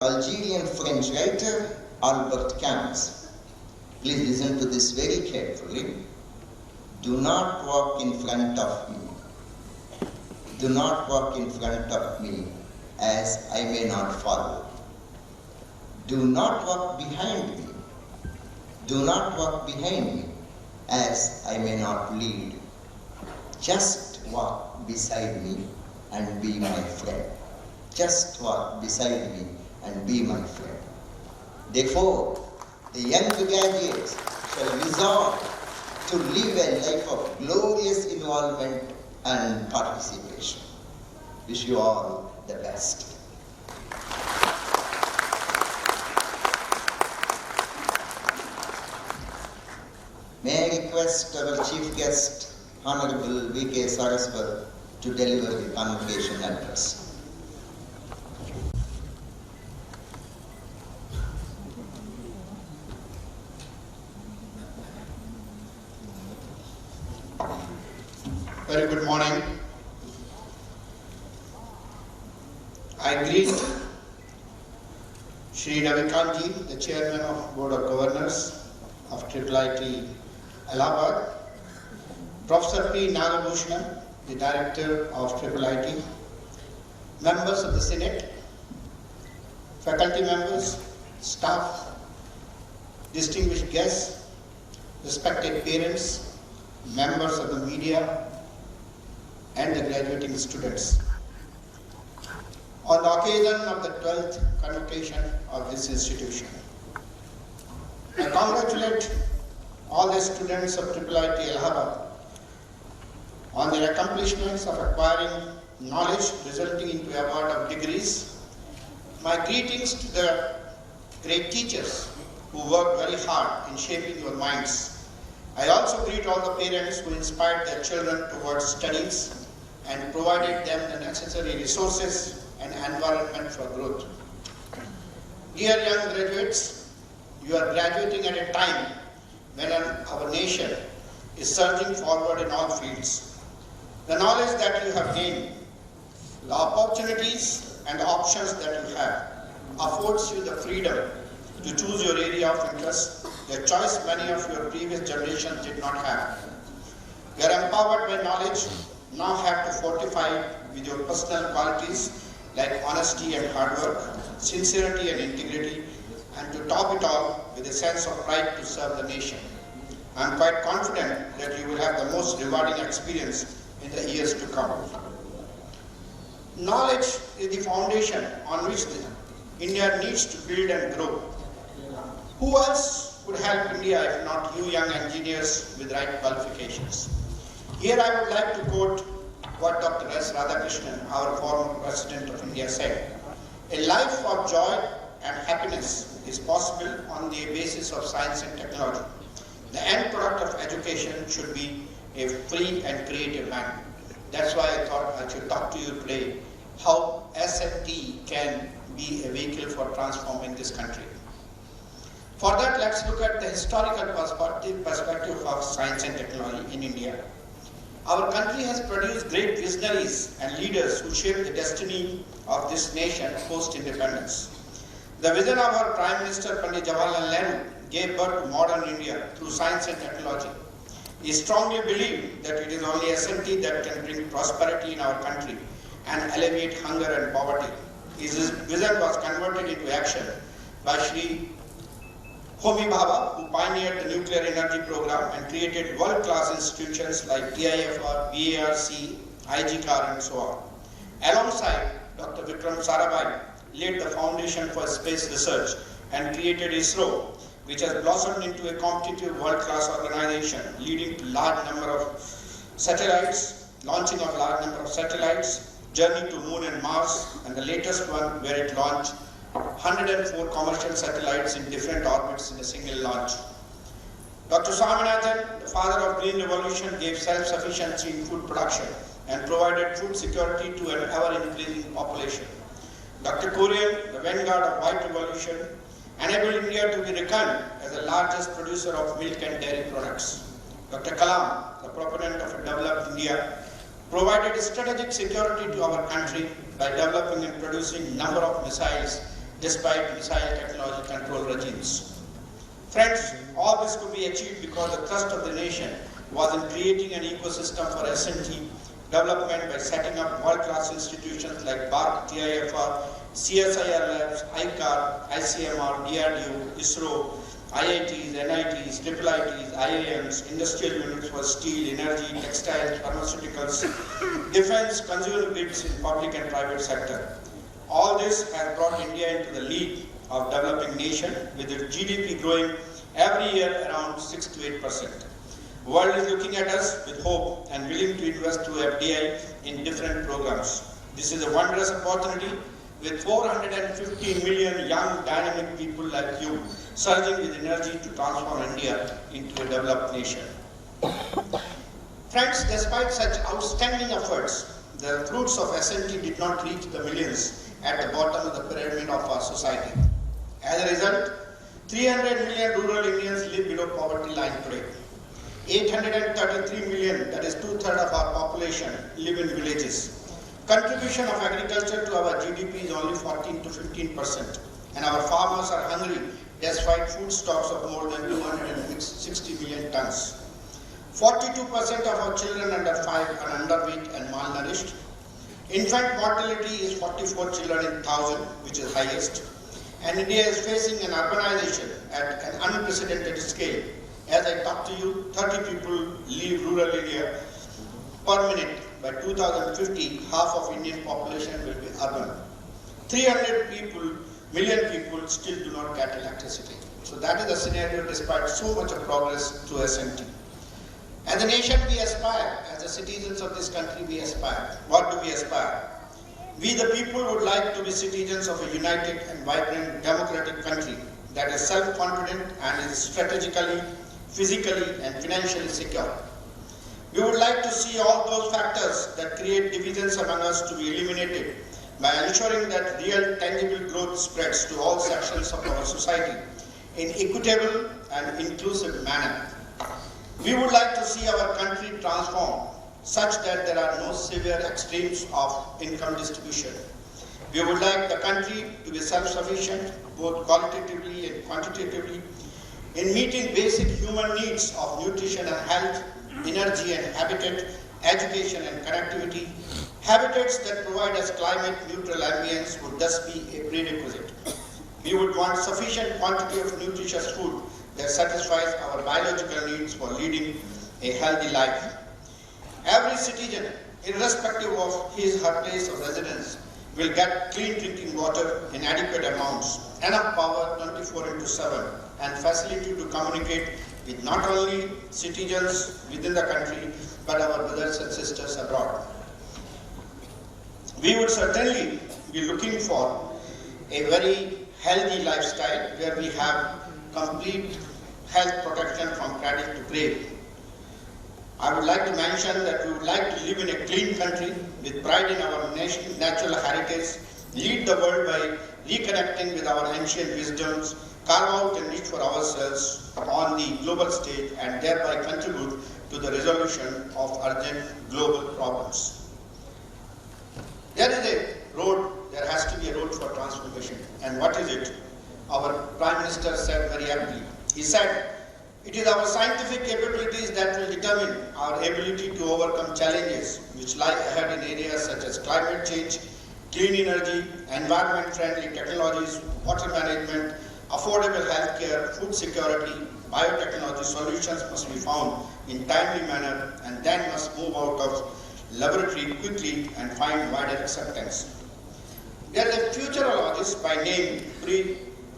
Algerian French writer Albert Camus. Please listen to this very carefully. Do not walk in front of me. Do not walk in front of me, as I may not follow. Do not walk behind me. Do not walk behind me, as I may not lead. Just walk beside me and be my friend. Just walk beside me and be my friend. Therefore, the young graduates shall resolve to live a life of glorious involvement and participation. Wish you all the best. May I request our chief guest, Honorable V.K. Saraswat, to deliver the convocation address. Very good morning. I greet Shri Ravikantji, the Chairman of Board of Governors of IIIT Allahabad, Professor P. Nagabhushanam, the Director of IIIT, members of the Senate, faculty members, staff, distinguished guests, respected parents, members of the media, and the graduating students. On the occasion of the 12th Convocation of this institution, I congratulate all the students of IIIT Allahabad on their accomplishments of acquiring knowledge resulting into award of degrees. My greetings to the great teachers who worked very hard in shaping your minds. I also greet all the parents who inspired their children towards studies and provided them the necessary resources and environment for growth. Dear young graduates, you are graduating at a time when our nation is surging forward in all fields. The knowledge that you have gained, the opportunities and the options that you have affords you the freedom to choose your area of interest, a choice many of your previous generations did not have. You are empowered by knowledge, now have to fortify with your personal qualities like honesty and hard work, sincerity and integrity, and to top it all with a sense of pride to serve the nation. I am quite confident that you will have the most rewarding experience in the years to come. Knowledge is the foundation on which India needs to build and grow. Who else would help India if not you young engineers with right qualifications? Here I would like to quote what Dr. S. Radhakrishnan, our former President of India, said. A life of joy and happiness is possible on the basis of science and technology. The end product of education should be a free and creative man. That's why I thought I should talk to you today how S&T can be a vehicle for transforming this country. For that, let's look at the historical perspective of science and technology in India. Our country has produced great visionaries and leaders who shaped the destiny of this nation post-independence. The vision of our Prime Minister Pandit Jawaharlal Nehru gave birth to modern India through science and technology. He strongly believed that it is only S&T that can bring prosperity in our country and alleviate hunger and poverty. His vision was converted into action by Shri Homi Bhabha, who pioneered the nuclear energy program and created world-class institutions like TIFR, VARC, IGCAR, and so on. Alongside, Dr. Vikram Sarabhai laid the foundation for space research and created ISRO, which has blossomed into a competitive world-class organization, leading to large number of satellites, launching of large number of satellites, journey to Moon and Mars, and the latest one where it launched 104 commercial satellites in different orbits in a single launch. Dr. Swaminathan, the father of Green Revolution, gave self-sufficiency in food production and provided food security to an ever-increasing population. Dr. Kurian, the vanguard of White Revolution, enabled India to be reckoned as the largest producer of milk and dairy products. Dr. Kalam, the proponent of a developed India, provided strategic security to our country by developing and producing a number of missiles despite missile technology control regimes. Friends, all this could be achieved because the thrust of the nation was in creating an ecosystem for S&T development by setting up world-class institutions like BARC, TIFR, CSIR Labs, ICAR, ICMR, DRDO, ISRO, IITs, NITs, IIITs, IIMs, industrial units for steel, energy, textiles, pharmaceuticals, defense, consumer goods in public and private sector. All this has brought India into the league of developing nation with its GDP growing every year around 6 to 8%. The world is looking at us with hope and willing to invest through FDI in different programs. This is a wondrous opportunity with 450 million young dynamic people like you surging with energy to transform India into a developed nation. Friends, despite such outstanding efforts, the fruits of S&T did not reach the millions at the bottom of the pyramid of our society. As a result, 300 million rural Indians live below poverty line today. 833 million, that is two-thirds of our population, live in villages. Contribution of agriculture to our GDP is only 14 to 15%, and our farmers are hungry despite food stocks of more than 260 million tons. 42% of our children under 5 are underweight and malnourished. Infant mortality is 44 children in 1,000, which is highest. And India is facing an urbanization at an unprecedented scale. As I talk to you, 30 people leave rural India per minute. By 2050, half of Indian population will be urban. 300 million people still do not get electricity. So that is the scenario despite so much of progress through S&T. As a nation, we aspire. As the citizens of this country, we aspire. What do we aspire? We, the people, would like to be citizens of a united and vibrant democratic country that is self-confident and is strategically, physically, and financially secure. We would like to see all those factors that create divisions among us to be eliminated by ensuring that real, tangible growth spreads to all sections of our society in equitable and inclusive manner. We would like to see our country transformed such that there are no severe extremes of income distribution. We would like the country to be self-sufficient, both qualitatively and quantitatively, in meeting basic human needs of nutrition and health, energy and habitat, education and connectivity. Habitats that provide us climate-neutral ambience would thus be a prerequisite. We would want sufficient quantity of nutritious food that satisfies our biological needs for leading a healthy life. Every citizen, irrespective of his or her place of residence, will get clean drinking water in adequate amounts, enough power 24/7, and facility to communicate with not only citizens within the country, but our brothers and sisters abroad. We would certainly be looking for a very healthy lifestyle where we have complete health protection from cradle to grave. I would like to mention that we would like to live in a clean country with pride in our natural heritage, lead the world by reconnecting with our ancient wisdoms, carve out a niche for ourselves on the global stage, and thereby contribute to the resolution of urgent global problems. There is a road, there has to be a road for transformation. And what is it? Our Prime Minister said very aptly. He said, it is our scientific capabilities that will determine our ability to overcome challenges which lie ahead in areas such as climate change, clean energy, environment-friendly technologies, water management, affordable healthcare, food security, biotechnology. Solutions must be found in timely manner and then must move out of laboratory quickly and find wider acceptance. There is a futurologist by name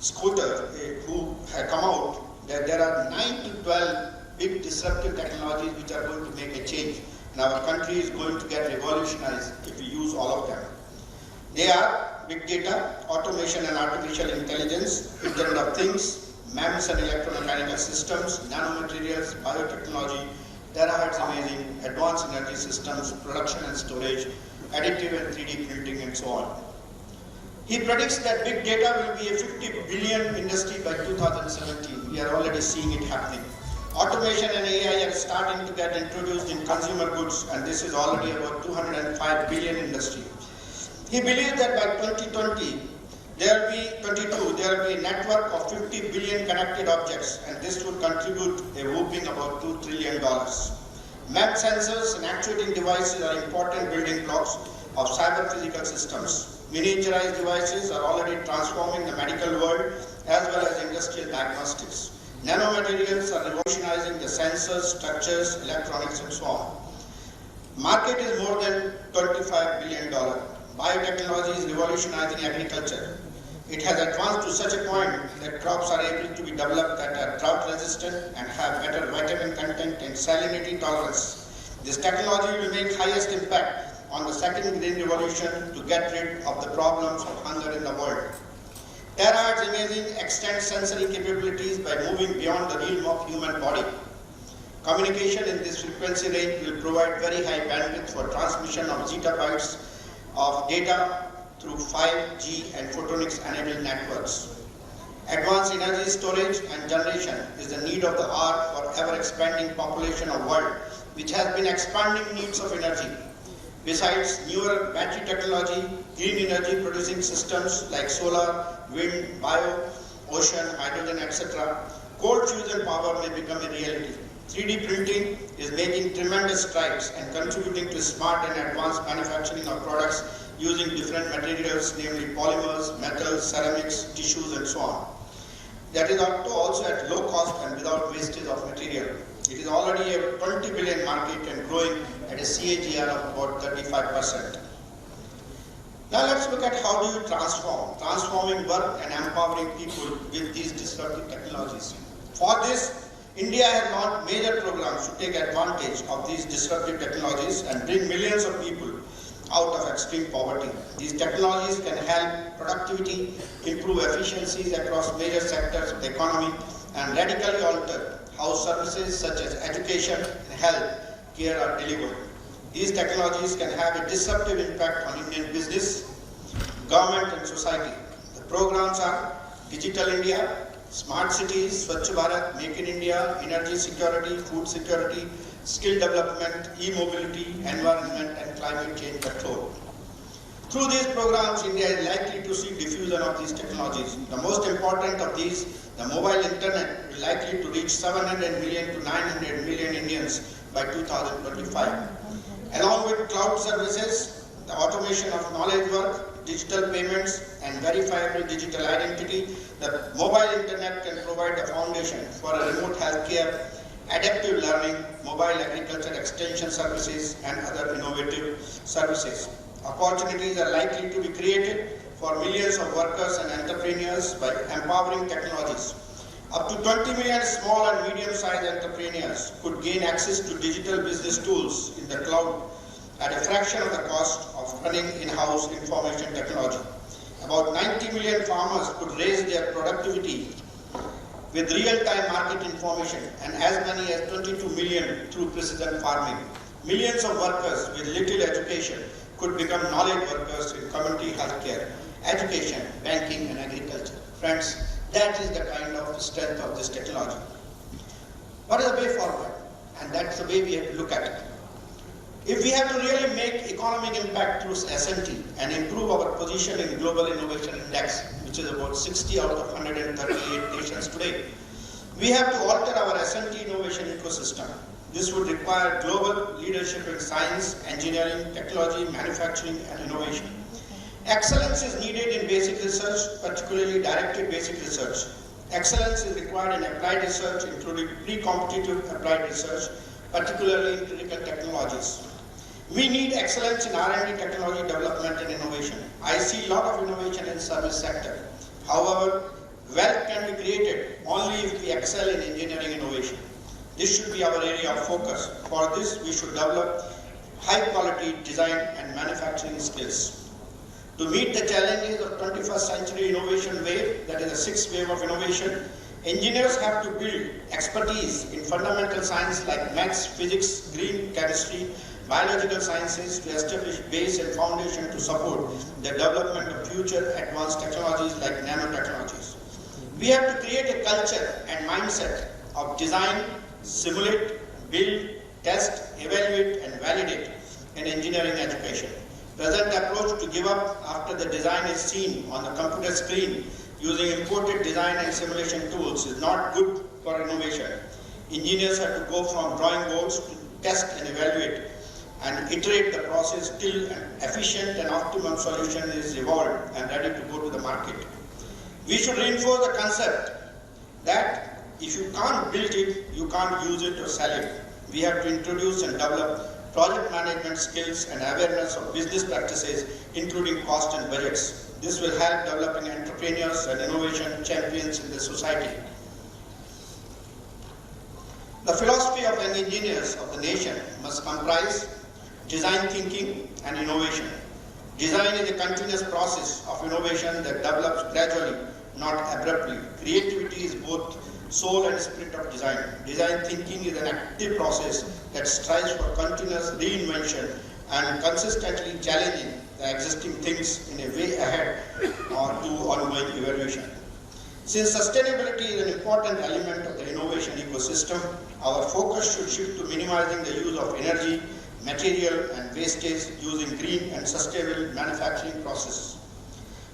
Scooter who had come out that there are 9 to 12 big disruptive technologies which are going to make a change, and our country is going to get revolutionized if we use all of them. They are big data, automation and artificial intelligence, Internet of Things, MEMS and electromechanical systems, nanomaterials, biotechnology, terahertz imaging, advanced energy systems, production and storage, additive and 3D printing, and so on. He predicts that big data will be a 50 billion industry by 2017. We are already seeing it happening. Automation and AI are starting to get introduced in consumer goods, and this is already about 205 billion industry. He believes that by 2020, There will be 22. There will be a network of 50 billion connected objects, and this would contribute a whopping about $2 trillion. MEM sensors and actuating devices are important building blocks of cyber physical systems. Miniaturized devices are already transforming the medical world as well as industrial diagnostics. Nanomaterials are revolutionizing the sensors, structures, electronics, and so on. Market is more than $25 billion. Biotechnology is revolutionizing agriculture. It has advanced to such a point that crops are able to be developed that are drought resistant and have better vitamin content and salinity tolerance. This technology will make highest impact on the second green revolution to get rid of the problems of hunger in the world. Terahertz imaging extends sensory capabilities by moving beyond the realm of human body. Communication in this frequency range will provide very high bandwidth for transmission of zettabytes of data through 5G and photonics-enabled networks. Advanced energy storage and generation is the need of the hour for ever-expanding population of world, which has been expanding needs of energy. Besides newer battery technology, green energy producing systems like solar, wind, bio, ocean, hydrogen, etc., cold fusion power may become a reality. 3D printing is making tremendous strides and contributing to smart and advanced manufacturing of products using different materials, namely polymers, metals, ceramics, tissues, and so on. That is also at low cost and without wastage of material. It is already a 20 billion market and growing at a CAGR of about 35%. Now let's look at how do you transforming work and empowering people with these disruptive technologies. For this, India has launched major programs to take advantage of these disruptive technologies and bring millions of people out of extreme poverty. These technologies can help productivity, improve efficiencies across major sectors of the economy, and radically alter how services such as education and health care are delivered. These technologies can have a disruptive impact on Indian business, government, and society. The programs are Digital India, Smart Cities, Swachh Bharat, Make in India, Energy Security, Food Security, Skill Development, E-Mobility, Environment, and Climate Change Control. Through these programs, India is likely to see diffusion of these technologies. The most important of these, the mobile internet, will likely to reach 700 million to 900 million Indians by 2025. Along with cloud services, the automation of knowledge work, digital payments, and verifiable digital identity, the mobile internet can provide the foundation for a remote healthcare, adaptive learning, mobile agriculture extension services, and other innovative services. Opportunities are likely to be created for millions of workers and entrepreneurs by empowering technologies. Up to 20 million small and medium-sized entrepreneurs could gain access to digital business tools in the cloud at a fraction of the cost of running in-house information technology. About 90 million farmers could raise their productivity with real-time market information, and as many as 22 million through precision farming. Millions of workers with little education could become knowledge workers in community healthcare, education, banking, and agriculture. Friends, that is the kind of strength of this technology. What is the way forward? And that's the way we have to look at it. If we have to really make economic impact through SMT and improve our position in Global Innovation Index, which is about 60 out of 138 nations today, we have to alter our SMT innovation ecosystem. This would require global leadership in science, engineering, technology, manufacturing, and innovation. Excellence is needed in basic research, particularly directed basic research. Excellence is required in applied research, including pre-competitive applied research, particularly in critical technologies. We need excellence in R&D technology development and innovation. I see a lot of innovation in service sector. However, wealth can be created only if we excel in engineering innovation. This should be our area of focus. For this, we should develop high-quality design and manufacturing skills. To meet the challenges of 21st century innovation wave, that is the sixth wave of innovation, engineers have to build expertise in fundamental science like maths, physics, green chemistry, biological sciences to establish base and foundation to support the development of future advanced technologies like nanotechnologies. We have to create a culture and mindset of design, simulate, build, test, evaluate, and validate in engineering education. Present approach to give up after the design is seen on the computer screen using imported design and simulation tools is not good for innovation. Engineers have to go from drawing boards to test and evaluate and iterate the process till an efficient and optimum solution is evolved and ready to go to the market. We should reinforce the concept that if you can't build it, you can't use it or sell it. We have to introduce and develop project management skills and awareness of business practices, including cost and budgets. This will help developing entrepreneurs and innovation champions in the society. The philosophy of young engineers of the nation must comprise design thinking and innovation. Design is a continuous process of innovation that develops gradually, not abruptly. Creativity is both soul and spirit of design. Design thinking is an active process that strives for continuous reinvention and consistently challenging the existing things in a way ahead or to ongoing evaluation. Since sustainability is an important element of the innovation ecosystem, our focus should shift to minimizing the use of energy, material and wastage using green and sustainable manufacturing processes.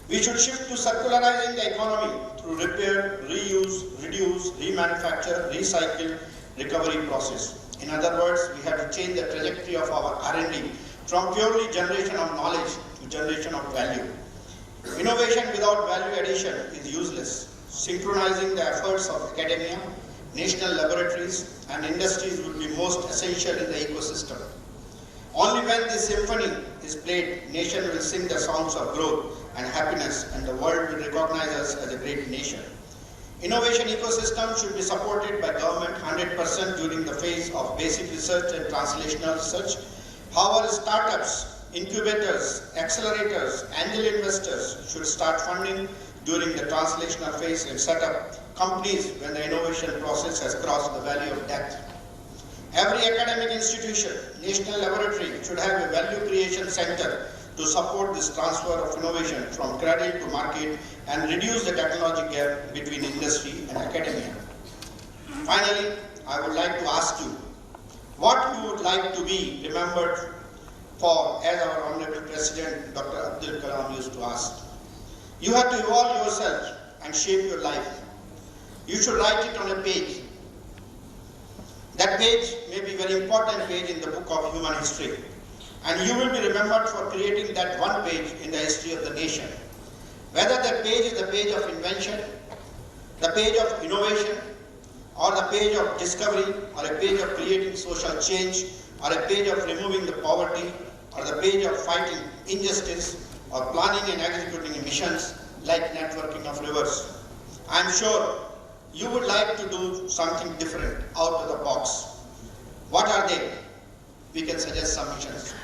We should shift to circularizing the economy through repair, reuse, reduce, remanufacture, recycle, recovery process. In other words, we have to change the trajectory of our R&D from purely generation of knowledge to generation of value. Innovation without value addition is useless. Synchronizing the efforts of academia, national laboratories and industries will be most essential in the ecosystem. Only when this symphony is played, nation will sing the songs of growth and happiness and the world will recognize us as a great nation. Innovation ecosystem should be supported by government 100% during the phase of basic research and translational research. However, startups, incubators, accelerators, angel investors should start funding during the translational phase and set up companies when the innovation process has crossed the valley of death. Every academic institution, national laboratory should have a value creation center to support this transfer of innovation from cradle to market and reduce the technology gap between industry and academia. Finally, I would like to ask you what you would like to be remembered for, as our Honorable President Dr. Abdul Kalam used to ask. You have to evolve yourself and shape your life. You should write it on a page. That page may be a very important page in the book of human history. And you will be remembered for creating that one page in the history of the nation. Whether that page is the page of invention, the page of innovation, or the page of discovery, or a page of creating social change, or a page of removing the poverty, or the page of fighting injustice, or planning and executing missions like networking of rivers. I am sure you would like to do something different out of the box. What are they? We can suggest some missions.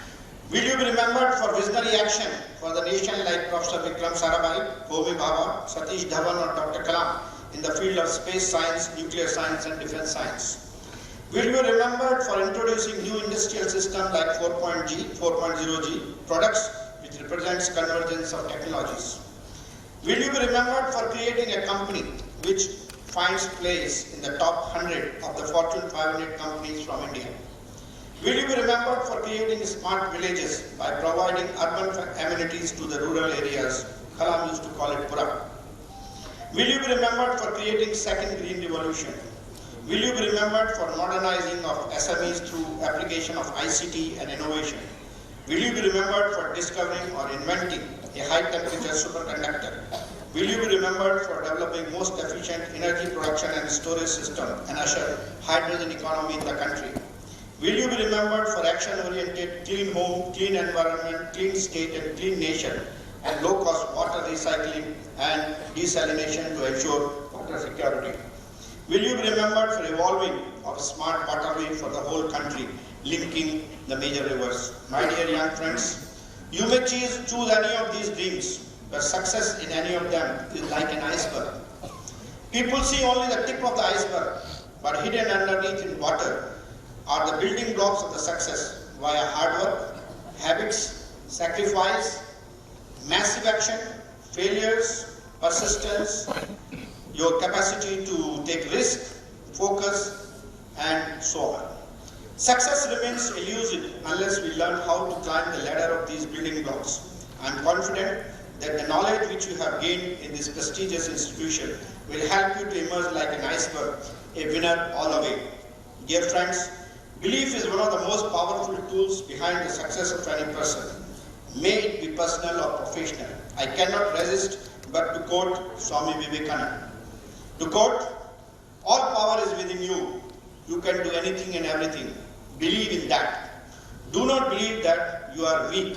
Will you be remembered for visionary action for the nation like Professor Vikram Sarabhai, Homi Bhabha, Satish Dhawan or Dr. Kalam in the field of space science, nuclear science and defense science? Will you be remembered for introducing new industrial systems like 4.0G products which represents convergence of technologies? Will you be remembered for creating a company which finds place in the top 100 of the Fortune 500 companies from India? Will you be remembered for creating smart villages by providing urban amenities to the rural areas? Kalam used to call it Pura. Will you be remembered for creating second green revolution? Will you be remembered for modernizing of SMEs through application of ICT and innovation? Will you be remembered for discovering or inventing a high-temperature superconductor? Will you be remembered for developing most efficient energy production and storage system and usher hydrogen economy in the country? Will you be remembered for action-oriented, clean home, clean environment, clean state and clean nation and low-cost water recycling and desalination to ensure water security? Will you be remembered for evolving of a smart waterway for the whole country, linking the major rivers? My dear young friends, you may choose any of these dreams, but success in any of them is like an iceberg. People see only the tip of the iceberg, but hidden underneath in water are the building blocks of the success via hard work, habits, sacrifice, massive action, failures, persistence, your capacity to take risk, focus, and so on. Success remains elusive unless we learn how to climb the ladder of these building blocks. I am confident that the knowledge which you have gained in this prestigious institution will help you to emerge like an iceberg, a winner all the way. Dear friends, belief is one of the most powerful tools behind the success of any person, may it be personal or professional. I cannot resist but to quote Swami Vivekananda. To quote, all power is within you. You can do anything and everything. Believe in that. Do not believe that you are weak.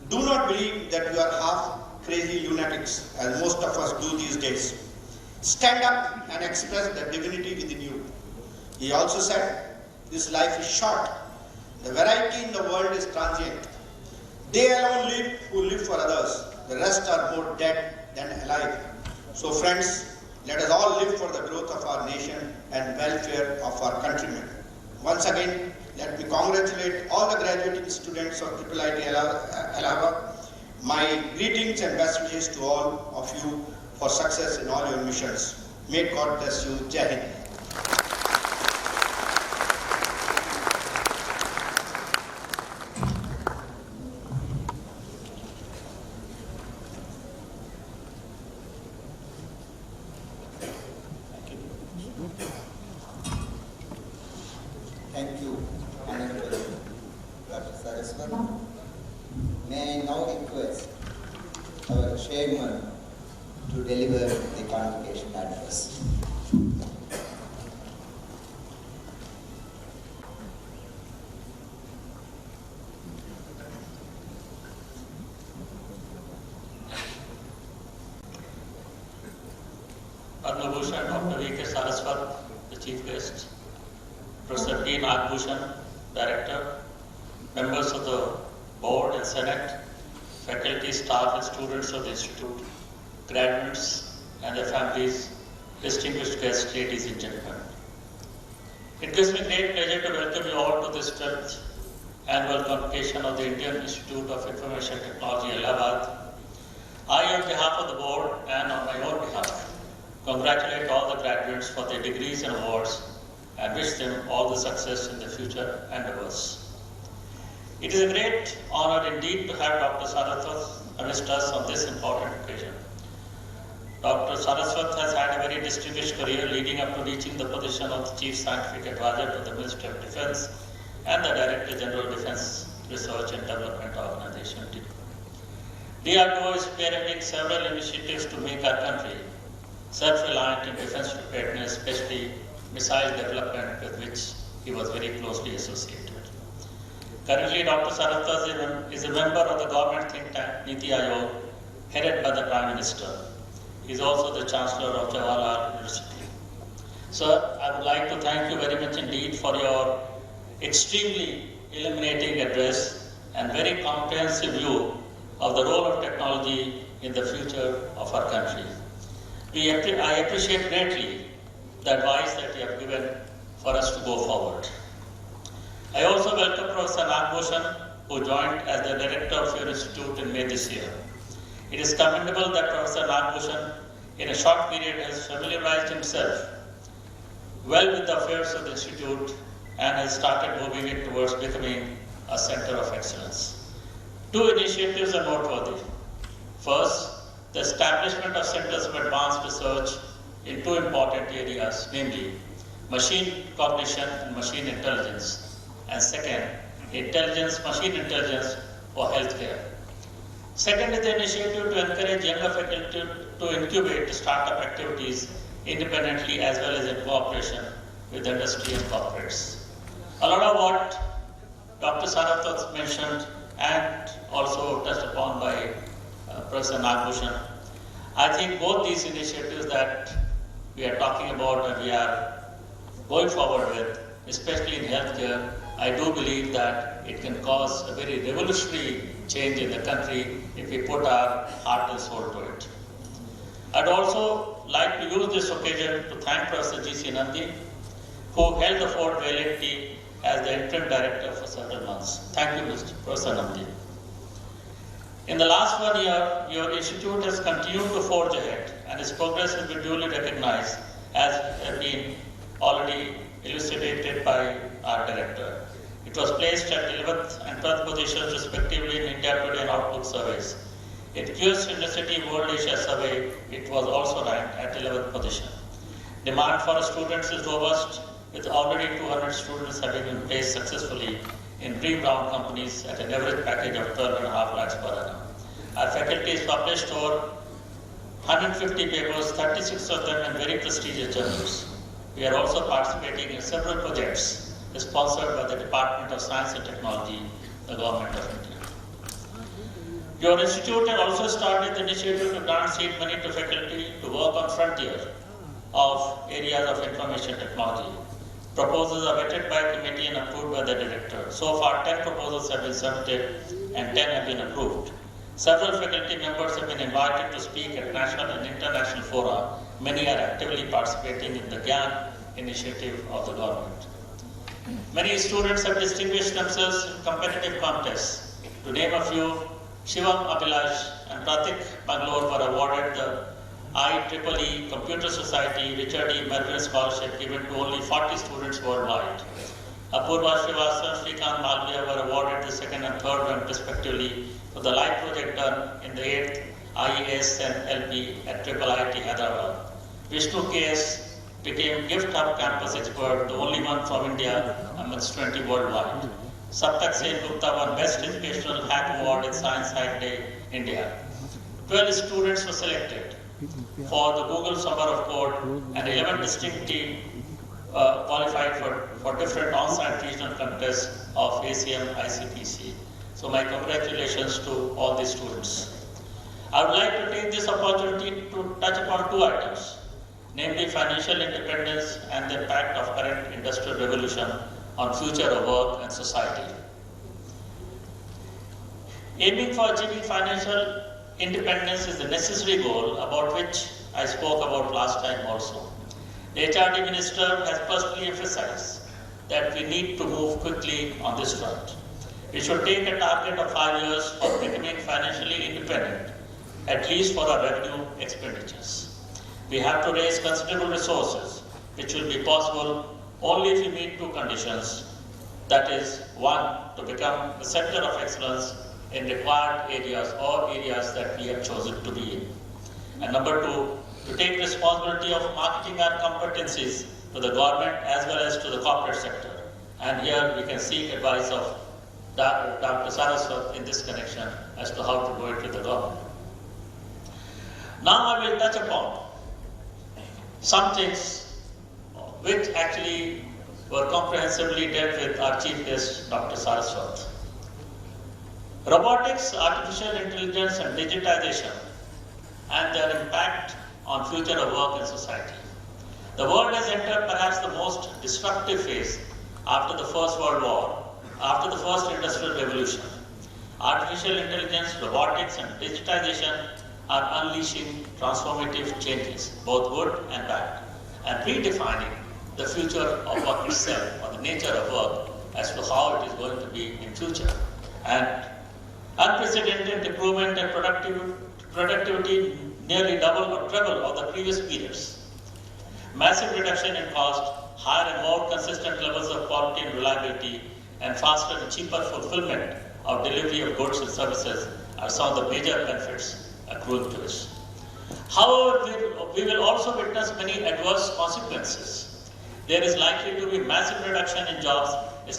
Do not believe that you are half crazy lunatics, as most of us do these days. Stand up and express the divinity within you. He also said, this life is short. The variety in the world is transient. They alone live who live for others. The rest are more dead than alive. So friends, let us all live for the growth of our nation and welfare of our countrymen. Once again, let me congratulate all the graduating students of IIITA Allahabad. My greetings and best wishes to all of you for success in all your missions. May God bless you. Jai Hind. Thank you, Honorable Dr. Saraswat. May I now request our chairman to deliver the convocation address. Padma Bhushan Dr. V.K. Saraswat, the chief guest, Professor P. Nagbhushan, director, members of the board and senate, faculty, staff and students of the institute, graduates and their families, distinguished guests, ladies and gentlemen. It gives me great pleasure to welcome you all to this 12th annual convocation of the Indian Institute of Information Technology, Allahabad. I, on behalf of the board and on my own behalf, congratulate all the graduates for their degrees and awards and wish them all the success in the future endeavors. It is a great honor indeed to have Dr. Saraswat amidst us on this important occasion. Dr. Saraswat has had a very distinguished career leading up to reaching the position of the Chief Scientific Advisor to the Ministry of Defense and the Director General Defense Research and Development Organization. DRDO is spearheading several initiatives to make our country self-reliant in defense preparedness, especially missile development, with which he was very closely associated. Currently, Dr. Saraswat is a member of the government think tank Niti Aayog, headed by the Prime Minister. He is also the Chancellor of Jawaharlal University. Sir, I would like to thank you very much indeed for your extremely illuminating address and very comprehensive view of the role of technology in the future of our country. I appreciate greatly the advice that you have given for us to go forward. I also welcome Professor Nagbhushan, who joined as the director of your institute in May this year. It is commendable that Professor Nagbhushan, in a short period, has familiarized himself well with the affairs of the institute and has started moving it towards becoming a center of excellence. Two initiatives are noteworthy. First, the establishment of centers of advanced research in two important areas, namely machine cognition and machine intelligence, and second, machine intelligence for healthcare. Second is the initiative to encourage younger faculty to incubate startup activities independently as well as in cooperation with industry and corporates. A lot of what Dr. Saraswat mentioned and also touched upon by Professor Nagbhushan, I think both these initiatives that we are talking about and we are going forward with, especially in healthcare, I do believe that it can cause a very revolutionary change in the country if we put our heart and soul to it. I'd also like to use this occasion to thank Professor G.C. Nandi, who held the fort valiantly as the interim director for several months. Thank you, Mr. Professor Nandi. In the last 1 year, your institute has continued to forge ahead and its progress has been duly recognized, as has been already elucidated by our director. It was placed at 11th and 12th positions respectively in India Today and Outlook surveys. In QS University World Asia Survey, it was also ranked at 11th position. Demand for students is robust, with already 200 students having been placed successfully in dream round companies at an average package of 12.5 lakhs per annum. Our faculty has published over 150 papers, 36 of them in very prestigious journals. We are also participating in several projects sponsored by the Department of Science and Technology, the Government of India. Your institute has also started the initiative to grant seed money to faculty to work on frontier of areas of information technology. Proposals are vetted by a committee and approved by the director. So far, 10 proposals have been submitted and 10 have been approved. Several faculty members have been invited to speak at national and international fora. Many are actively participating in the GYAN initiative of the government. Many students have distinguished themselves in competitive contests. To name a few, Shivam Abhilash and Pratik Bangalore were awarded the IIIE Computer Society Richard E. Melvin Scholarship given to only 40 students worldwide. Apurva Srivastava and Srikanth Malviya were awarded the second and third rank respectively for the live project done in the 8th IES and LP at IIIT Hyderabad. Vishnu KS became Gift Hub Campus Expert, the only one from India amongst 20 worldwide. Saptak Sen Gupta won Best Educational Hack Award in Science Hack Day, India. 12 students were selected for the Google Summer of Code and 11 distinctly qualified for different on-site regional contests of ACM ICPC. So my congratulations to all these students. I would like to take this opportunity to touch upon two items, namely financial independence and the impact of current industrial revolution on future of work and society. Aiming for achieving financial independence is the necessary goal about which I spoke about last time also. The HRD Minister has personally emphasized that we need to move quickly on this front. We should take a target of 5 years for becoming financially independent, at least for our revenue expenditures. We have to raise considerable resources, which will be possible only if we meet two conditions. That is, one, to become the center of excellence in required areas or areas that we have chosen to be in. And number two, to take responsibility of marketing our competencies to the government as well as to the corporate sector. And here we can seek advice of Dr. Saraswat in this connection as to how to do it with the government. Now I will touch upon some things which actually were comprehensively dealt with our chief guest, Dr. Saraswat. Robotics, artificial intelligence and digitization and their impact on future of work and society. The world has entered perhaps the most disruptive phase after the First World War, after the first industrial revolution. Artificial intelligence, robotics and digitization are unleashing transformative changes, both good and bad, and redefining the future of work itself, or the nature of work, as to how it is going to be in future. And unprecedented improvement in productivity nearly double or treble of the previous periods. Massive reduction in cost, higher and more consistent levels of quality and reliability, and faster and cheaper fulfillment of delivery of goods and services are some of the major benefits accruing to us. However, we will also witness many adverse consequences. There is likely to be massive reduction in jobs